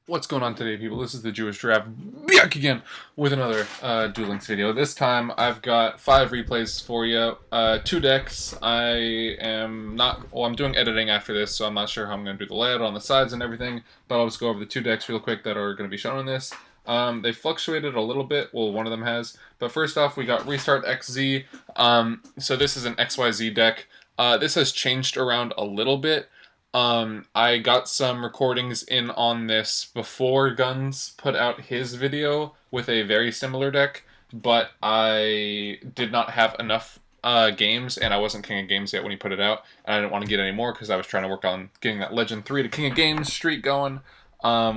What's going on today, people? This is the Jewish Giraffe back again with another Duel Links video. This time I've got 5 replays for you, 2 decks. I'm doing editing after this, so I'm not sure how I'm going to do the layout on the sides and everything, but I'll just go over the 2 decks real quick that are going to be shown in this. They fluctuated a little bit, well, one of them has, but first off we got Restart XZ. So this is an XYZ deck. This has changed around a little bit. I got some recordings in on this before Guns put out his video with a very similar deck, but I did not have enough games, and I wasn't King of Games yet when he put it out, and I didn't want to get any more because I was trying to work on getting that Legend 3 to King of Games streak going,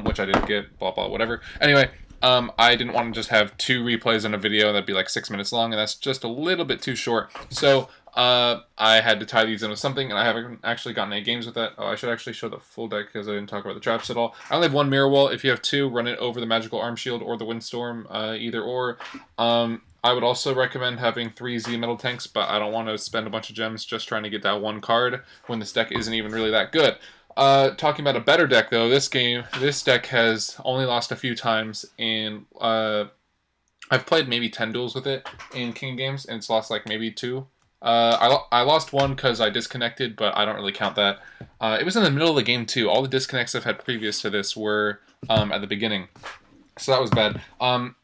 which I didn't get, blah, blah, whatever. Anyway, I didn't want to just have 2 replays in a video that'd be like 6 minutes long, and that's just a little bit too short. So I had to tie these in with something, and I haven't actually gotten any games with that. Oh, I should actually show the full deck because I didn't talk about the traps at all. I only have 1 Mirror Wall. If you have 2, run it over the Magical Arm Shield or the Windstorm, either or. I would also recommend having 3 Z Metal Tanks, but I don't want to spend a bunch of gems just trying to get that 1 card when this deck isn't even really that good. Talking about a better deck, though, this deck has only lost a few times in, I've played maybe 10 duels with it in King of Games, and it's lost like maybe 2. I lost 1 because I disconnected, but I don't really count that. It was in the middle of the game, too. All the disconnects I've had previous to this were at the beginning. So that was bad.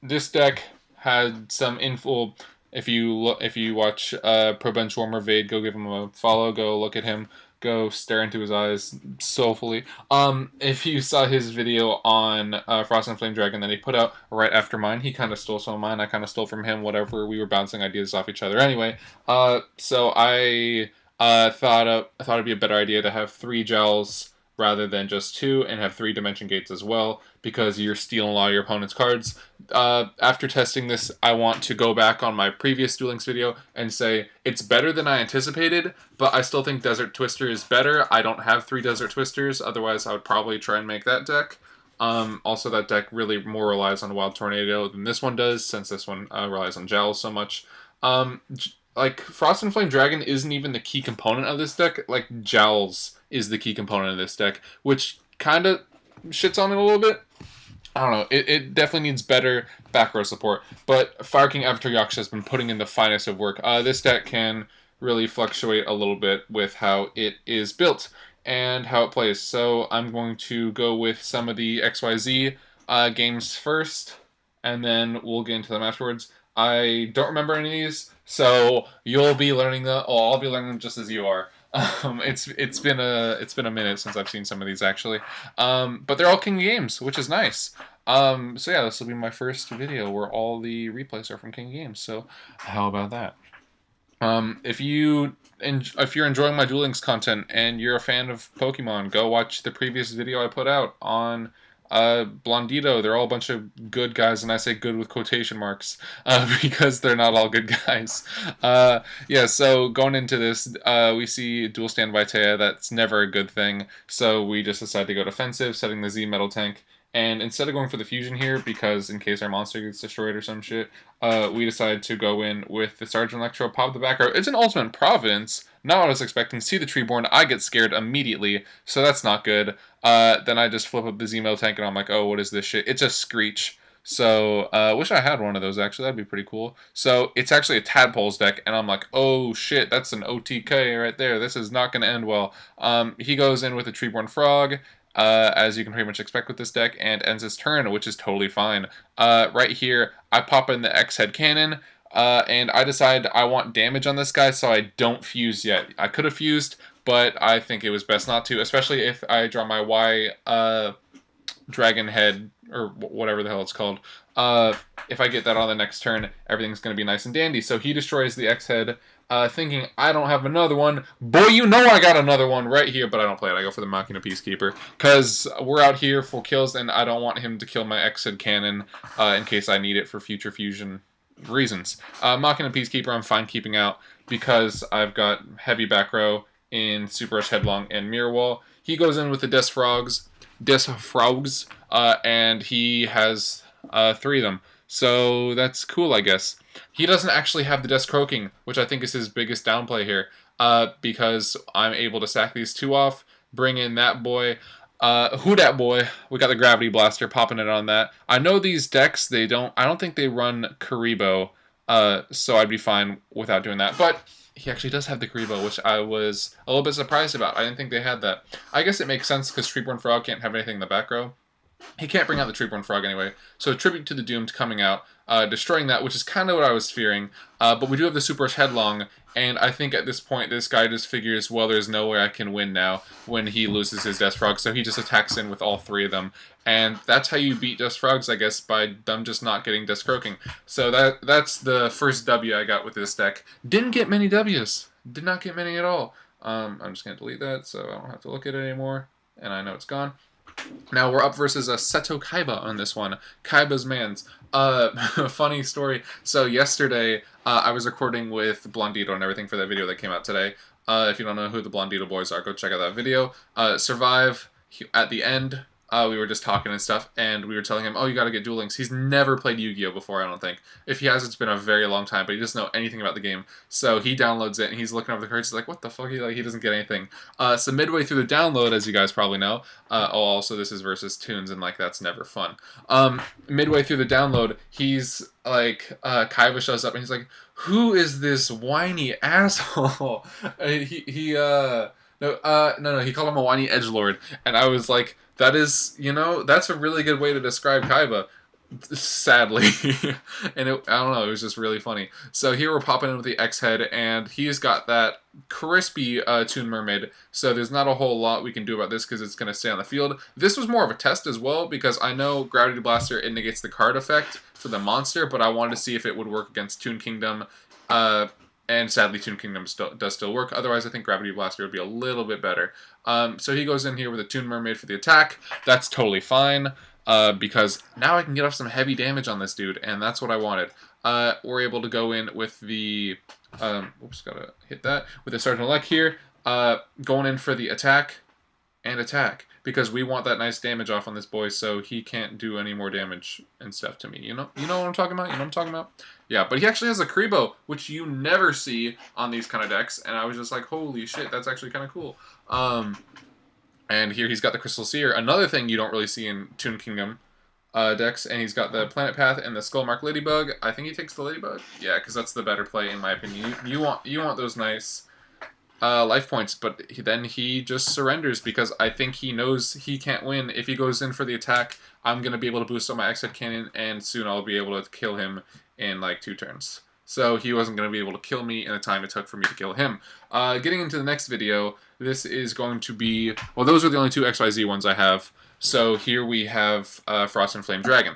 This deck had some info. If you watch Pro Benchwarmer Vade, go give him a follow. Go look at him. Go stare into his eyes soulfully. If you saw his video on Frost and Flame Dragon that he put out right after mine, he kind of stole some of mine. I kind of stole from him, whatever. We were bouncing ideas off each other. Anyway, so I thought it'd be a better idea to have 3 gels rather than just 2, and have 3 dimension gates as well, because you're stealing a lot of your opponent's cards. After testing this, I want to go back on my previous Duel Links video and say it's better than I anticipated, but I still think Desert Twister is better. I don't have 3 Desert Twisters, otherwise I would probably try and make that deck. Also, that deck really more relies on Wild Tornado than this one does, since this one relies on gels so much. Like, Frost and Flame Dragon isn't even the key component of this deck. Like, Jowls is the key component of this deck, which kind of shits on it a little bit. I don't know. It definitely needs better back row support. But Fire King Avatar Yaksha has been putting in the finest of work. This deck can really fluctuate a little bit with how it is built and how it plays. So I'm going to go with some of the XYZ games first, and then we'll get into them afterwards. I don't remember any of these, so you'll be learning them. Oh, I'll be learning them just as you are. It's been a minute since I've seen some of these actually, but they're all King of Games, which is nice. So yeah, this will be my first video where all the replays are from King of Games. So how about that? If you're enjoying my Duel Links content and you're a fan of Pokemon, go watch the previous video I put out on Blondito. They're all a bunch of good guys, and I say good with quotation marks because they're not all good guys. Yeah, so going into this, we see Dual Stand Vaitea. That's never a good thing, so we just decide to go defensive, setting the Z Metal Tank. And instead of going for the fusion here, because in case our monster gets destroyed or some shit, we decide to go in with the Sergeant Electro, pop the back row. It's an Ultimate Providence. Not what I was expecting. See the Treeborn, I get scared immediately, so that's not good. Then I just flip up the Z-Metal Tank, and I'm like, oh, what is this shit? It's a Screech. So, wish I had one of those, actually. That'd be pretty cool. So, it's actually a Tadpoles deck, and I'm like, oh, shit, that's an OTK right there. This is not going to end well. He goes in with a Treeborn Frog, as you can pretty much expect with this deck, and ends his turn, which is totally fine. Right here, I pop in the X-Head Cannon, and I decide I want damage on this guy, so I don't fuse yet. I could have fused, but I think it was best not to, especially if I draw my Y Dragon Head, or whatever the hell it's called. If I get that on the next turn, everything's going to be nice and dandy. So he destroys the X-Head, thinking I don't have another one. Boy, you know I got another one right here, but I don't play it. I go for the Machina Peacekeeper, because we're out here for kills, and I don't want him to kill my X-Head Cannon in case I need it for future fusion reasons. Machina Peacekeeper I'm fine keeping out, because I've got heavy back row in Super Rush Headlong and Mirror Wall. He goes in with the Des Frogs, and he has 3 of them. So that's cool, I guess. He doesn't actually have the Des Croaking, which I think is his biggest downplay here, because I'm able to sack these 2 off, bring in that boy. Who dat boy? We got the Gravity Blaster popping it on that. I know these decks, I don't think they run Karibo, so I'd be fine without doing that. But he actually does have the Karibo, which I was a little bit surprised about. I didn't think they had that. I guess it makes sense because Treeborn Frog can't have anything in the back row. He can't bring out the Treeborn Frog anyway. So Tribute to the Doomed coming out, destroying that, which is kind of what I was fearing. But we do have the Super Headlong, and I think at this point this guy just figures, well, there's no way I can win now when he loses his Death Frog, so he just attacks in with all three of them. And that's how you beat Death Frogs, I guess, by them just not getting Death Croaking. So that's the first W I got with this deck. Didn't get many Ws. Did not get many at all. I'm just going to delete that so I don't have to look at it anymore. And I know it's gone. Now we're up versus a Seto Kaiba on this one. Kaiba's mans. Funny story. So yesterday, I was recording with Blondito and everything for that video that came out today. If you don't know who the Blondito boys are, go check out that video. Survive, at the end, we were just talking and stuff, and we were telling him, oh, you gotta get Duel Links. He's never played Yu-Gi-Oh! Before, I don't think. If he has, it's been a very long time, but he doesn't know anything about the game. So he downloads it, and he's looking over the cards, he's like, what the fuck? He doesn't get anything. So midway through the download, as you guys probably know, also this is versus Toons, and like, that's never fun. Midway through the download, he's like, Kaiba shows up, and he's like, who is this whiny asshole? No, he called him a whiny edgelord, and I was like, that is, that's a really good way to describe Kaiba, sadly. And I don't know, it was just really funny. So here we're popping in with the X-Head, and he's got that crispy Toon Mermaid, so there's not a whole lot we can do about this because it's going to stay on the field. This was more of a test as well, because I know Gravity Blaster, it negates the card effect for the monster, but I wanted to see if it would work against Toon Kingdom, and sadly, Toon Kingdom does still work. Otherwise, I think Gravity Blaster would be a little bit better. So he goes in here with a Toon Mermaid for the attack. That's totally fine, because now I can get off some heavy damage on this dude, and that's what I wanted. We're able to go in with the... oops, gotta hit that. With the Sergeant Elect here, going in for the attack and attack, because we want that nice damage off on this boy so he can't do any more damage and stuff to me. You know what I'm talking about? You know what I'm talking about? Yeah, but he actually has a Karibo, which you never see on these kind of decks, and I was just like, holy shit, that's actually kind of cool. And here he's got the Crystal Seer, another thing you don't really see in Toon Kingdom decks, and he's got the Planet Path and the Skullmark Ladybug. I think he takes the Ladybug. Yeah, because that's the better play in my opinion. You want those nice life points, but then he just surrenders because I think he knows he can't win. If he goes in for the attack, I'm going to be able to boost up my X-Head Cannon, and soon I'll be able to kill him in like 2 turns. So he wasn't going to be able to kill me in the time it took for me to kill him. Getting into the next video, this is going to be... Well, those are the only 2 XYZ ones I have. So here we have Frost and Flame Dragon.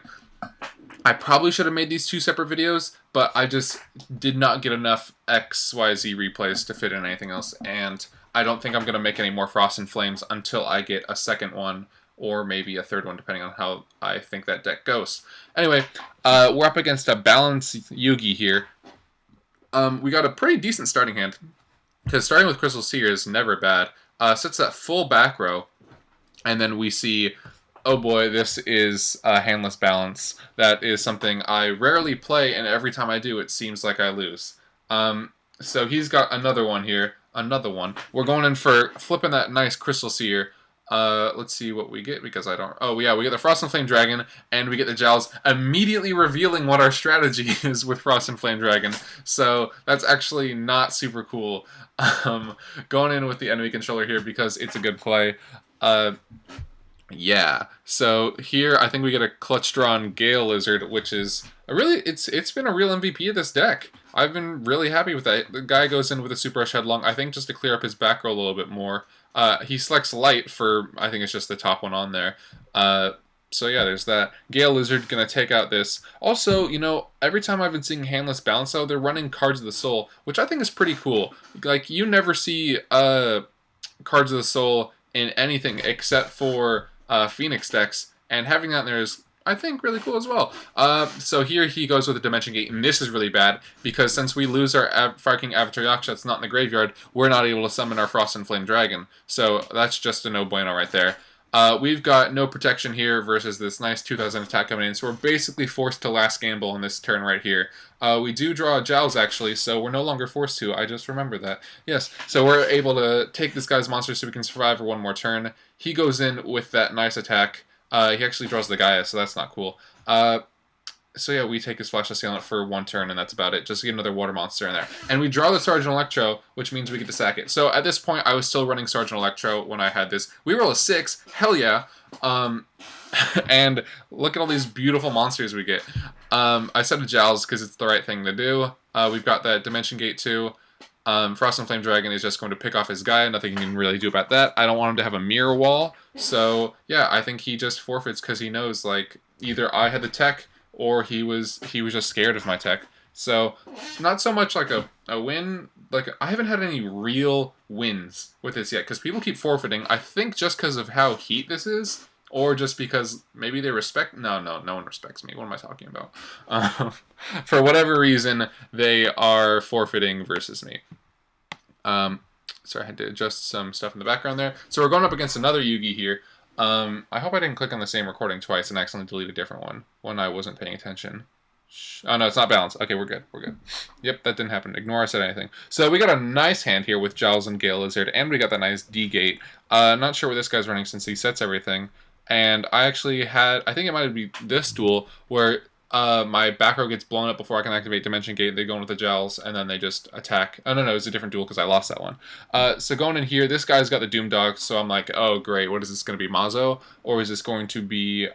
I probably should have made these 2 separate videos, but I just did not get enough XYZ replays to fit in anything else, and I don't think I'm going to make any more Frost and Flames until I get a second one, or maybe a third one, depending on how I think that deck goes. Anyway, we're up against a balanced Yugi here. We got a pretty decent starting hand, because starting with Crystal Seer is never bad. Sets that full back row, and then we see... Oh boy, this is handless balance. That is something I rarely play, and every time I do, it seems like I lose. So he's got another one here. Another one. We're going in for flipping that nice Crystal Seer. Let's see what we get, because I don't... Oh yeah, we get the Frost and Flame Dragon, and we get the Jowls, immediately revealing what our strategy is with Frost and Flame Dragon. So that's actually not super cool. Going in with the enemy controller here, because it's a good play. Yeah, so here I think we get a clutch drawn Gale Lizard, which is a really, it's been a real MVP of this deck. I've been really happy with that. The guy goes in with a Super Rush Headlong, I think just to clear up his back row a little bit more. He selects Light for, I think it's just the top one on there. So yeah, there's that. Gale Lizard gonna take out this. Also, every time I've been seeing handless balance though, they're running Cards of the Soul, which I think is pretty cool. Like, you never see Cards of the Soul in anything except for Phoenix decks, and having that in there is, I think, really cool as well. So here he goes with a Dimension Gate, and this is really bad, because since we lose our Fire King Avatar Yaksha that's not in the graveyard, we're not able to summon our Frost and Flame Dragon. So that's just a no-bueno right there. We've got no protection here versus this nice 2000 attack coming in, so we're basically forced to last gamble on this turn right here. We do draw a Jowls, actually, so we're no longer forced to. I just remembered that. Yes, so we're able to take this guy's monster so we can survive for one more turn. he goes in with that nice attack. He actually draws the Gaia, so that's not cool. So yeah, we take his Flash Assailant for 1 turn, and that's about it. Just to get another water monster in there. And we draw the Sergeant Electro, which means we get to sack it. So at this point, I was still running Sergeant Electro when I had this. We roll a 6. Hell yeah. And look at all these beautiful monsters we get. I said a Jowls because it's the right thing to do. We've got that Dimension Gate too. Frost and Flame Dragon is just going to pick off his Gaia. Nothing you can really do about that. I don't want him to have a mirror wall. So yeah, I think he just forfeits because he knows, like, either I had the tech or he was just scared of my tech. So not so much like a win. Like, I haven't had any real wins with this yet because people keep forfeiting. I think just because of how heat this is, or just because maybe they respect... No one respects me. What am I talking about? For whatever reason, they are forfeiting versus me. Sorry, I had to adjust some stuff in the background there. So we're going up against another Yugi here. I hope I didn't click on the same recording twice and accidentally delete a different one when I wasn't paying attention. Oh, no, it's not balanced. Okay, we're good. We're good. Yep, that didn't happen. Ignore I said anything. So we got a nice hand here with Jowls and Gale Lizard, and we got that nice D-Gate. Not sure what this guy's running since he sets everything. And I actually had, I think it might be this duel, where my back row gets blown up before I can activate Dimension Gate. They go in with the Jowls, and then they just attack. Oh, no, it's a different duel because I lost that one. So going in here, this guy's got the Doom Dog, so I'm like, oh, great, what is this going to be, Mazo? Or is this going to be,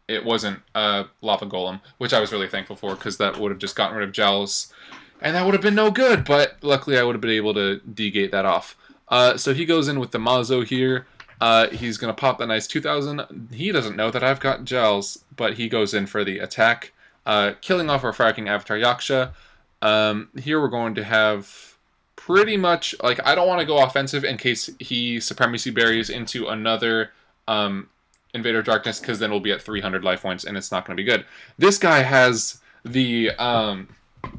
it wasn't Lava Golem, which I was really thankful for, because that would have just gotten rid of Jowls, and that would have been no good, but luckily I would have been able to D-Gate that off. So he goes in with the Mazo here. He's going to pop that nice 2000. He doesn't know that I've got Jowls, but he goes in for the attack, killing off our Fire King Avatar Yaksha. Here we're going to have pretty much, like, I don't want to go offensive in case he Supremacy Berries into another Invader Darkness, because then we'll be at 300 life points, and it's not going to be good. This guy has the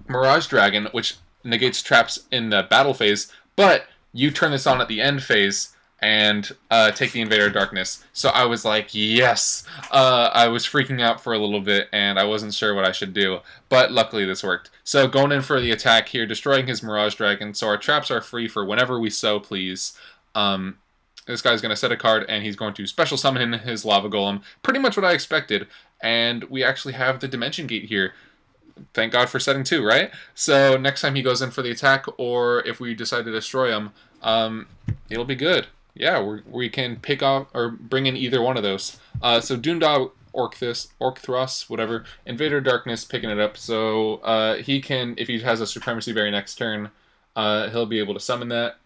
Mirage Dragon, which negates traps in the battle phase, but you turn this on at the end phase, and take the Invader Darkness. So I was like, yes! I was freaking out for a little bit, and I wasn't sure what I should do. But luckily this worked. So going in for the attack here, destroying his Mirage Dragon, so our traps are free for whenever we so please. This guy's going to set a card, and he's going to special summon his Lava Golem. Pretty much what I expected. And we actually have the Dimension Gate here. Thank God for setting 2, right? So next time he goes in for the attack, or if we decide to destroy him, it'll be good. Yeah, we can pick off or bring in either one of those. So Doomdog, Orc Thrust, whatever. Invader Darkness picking it up. So he can, if he has a Supremacy Berry next turn, he'll be able to summon that.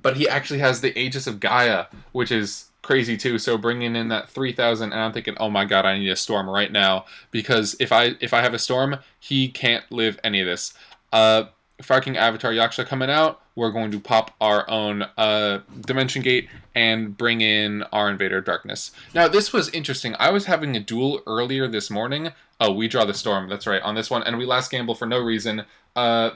But he actually has the Aegis of Gaia, which is crazy too. So bringing in that 3000, and I'm thinking, oh my god, I need a Storm right now, because if I have a Storm, he can't live any of this. Fire King Avatar Yaksha coming out. We're going to pop our own Dimension Gate and bring in our Invader Darkness. Now, this was interesting. I was having a duel earlier this morning. Oh, we draw the Storm. That's right, on this one. And we last gamble for no reason,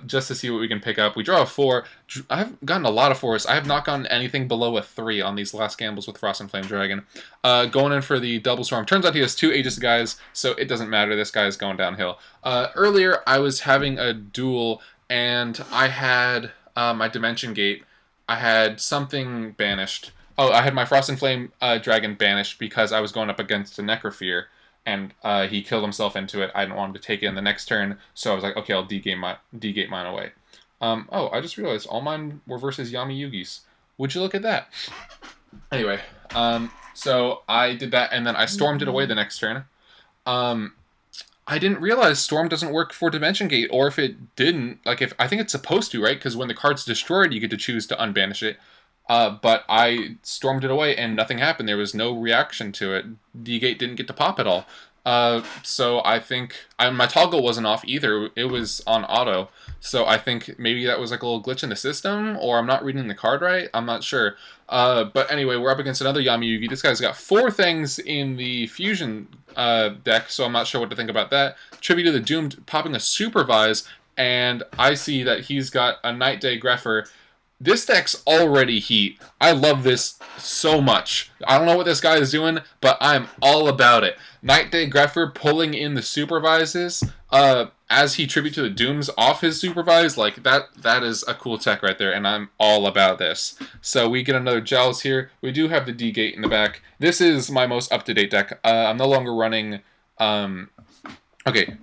just to see what we can pick up. We draw a 4. I've gotten a lot of 4s. I have not gotten anything below a 3 on these last gambles with Frost and Flame Dragon. Going in for the Double Storm. Turns out he has 2 Aegis guys, so it doesn't matter. This guy is going downhill. Earlier, I was having a duel, and I had my Dimension Gate. I had something banished. Oh, I had my Frost and Flame Dragon banished because I was going up against a Necrophere, and he killed himself into it. I didn't want him to take it in the next turn, so I was like, okay, I'll D-Gate mine away. Oh, I just realized all mine were versus Yami Yugi's. Would you look at that? Anyway, so I did that, and then I stormed it away the next turn. I didn't realize Storm doesn't work for Dimension Gate, or if it didn't, like, I think it's supposed to, right? Because when the card's destroyed, you get to choose to unbanish it. But I stormed it away, and nothing happened. There was no reaction to it. D-Gate didn't get to pop at all. So I think my toggle wasn't off either. It was on auto. So I think maybe that was like a little glitch in the system, or I'm not reading the card right. I'm not sure. But anyway, we're up against another Yami Yugi. This guy's got 4 things in the Fusion deck, so I'm not sure what to think about that. Tribute to the Doomed popping a Supervise, and I see that he's got a Night Day Greffer. This deck's already heat. I love this so much. I don't know what this guy is doing, but I'm all about it. Night Day Greffer pulling in the Supervises. as he tribute to the Dooms off his supervise, like that is a cool tech right there, and I'm all about this. So we get another Gels here. We do have the D gate in the back. This is my most up-to-date deck. I'm no longer running okay,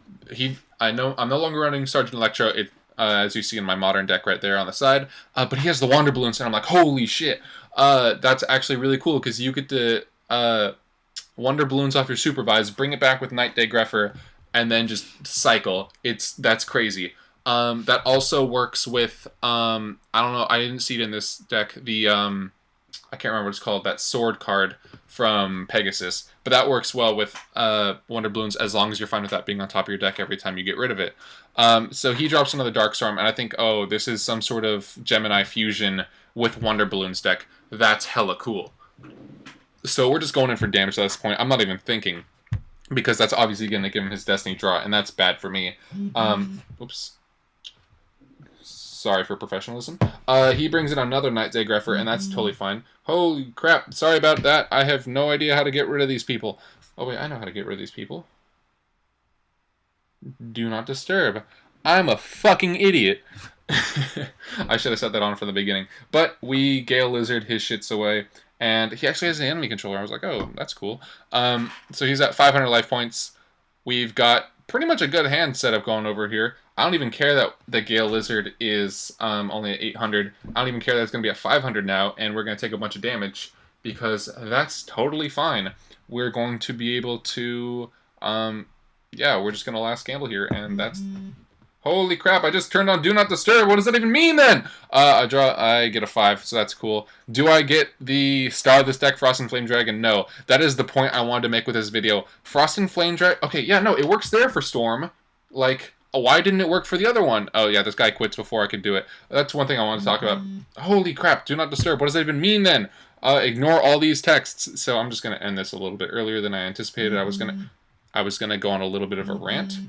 I'm no longer running Sergeant Electro, as you see in my modern deck right there on the side, but he has the Wander Balloons, and I'm like, holy shit. That's actually really cool, because you get to Wander Balloons off your supervise, bring it back with Night Day Greffer, and then just cycle. That's crazy. That also works with I don't know, I didn't see it in this deck, the I can't remember what it's called, that sword card from Pegasus, but that works well with Wonder Balloons, as long as you're fine with that being on top of your deck every time you get rid of it. So he drops another Darkstorm, and I think, oh, this is some sort of Gemini fusion with Wonder Balloons deck. That's hella cool. So we're just going in for damage at this point. I'm not even thinking, because that's obviously going to give him his Destiny draw, and that's bad for me. Oops. Sorry for professionalism. He brings in another Night Day Greffer, and that's totally fine. Holy crap. Sorry about that. I have no idea how to get rid of these people. Oh, wait, I know how to get rid of these people. Do not disturb. I'm a fucking idiot. I should have set that on from the beginning. But we Gale Lizard his shits away, and he actually has an enemy controller. I was like, oh, that's cool. So he's at 500 life points. We've got pretty much a good hand setup going over here. I don't even care that the Gale Lizard is only at 800. I don't even care that it's going to be at 500 now, and we're going to take a bunch of damage, because that's totally fine. We're going to be able to, yeah, we're just going to last gamble here, and that's... Holy crap, I just turned on Do Not Disturb. What does that even mean then? I get a 5, so that's cool. Do I get the star of this deck, Frost and Flame Dragon? No. That is the point I wanted to make with this video. Frost and Flame Dragon... Okay, yeah, no, it works there for Storm. Like, why didn't it work for the other one? Oh, yeah, this guy quits before I could do it. That's one thing I want to talk about. Holy crap, Do Not Disturb. What does that even mean then? Ignore all these texts. So I'm just going to end this a little bit earlier than I anticipated. I was gonna go on a little bit of a rant.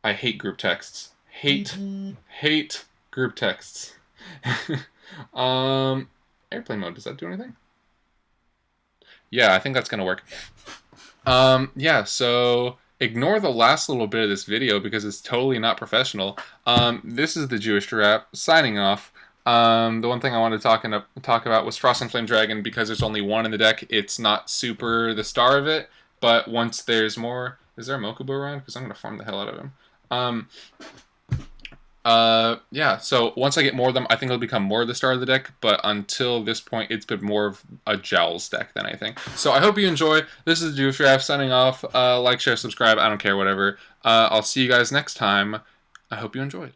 I hate group texts. Hate group texts. Airplane mode, does that do anything? Yeah, I think that's gonna work. Yeah, so ignore the last little bit of this video because it's totally not professional. This is the Jewish Giraffe signing off. The one thing I wanted to talk about was Frost and Flame Dragon, because there's only one in the deck. It's not super the star of it, but once there's more... Is there a Mokuba around? Because I'm going to farm the hell out of him. Yeah, so once I get more of them, I think it'll become more of the star of the deck, but until this point, it's been more of a Jowls deck than anything. So I hope you enjoy. This is Jewish Giraffe signing off. Like, share, subscribe, I don't care, whatever. I'll see you guys next time. I hope you enjoyed.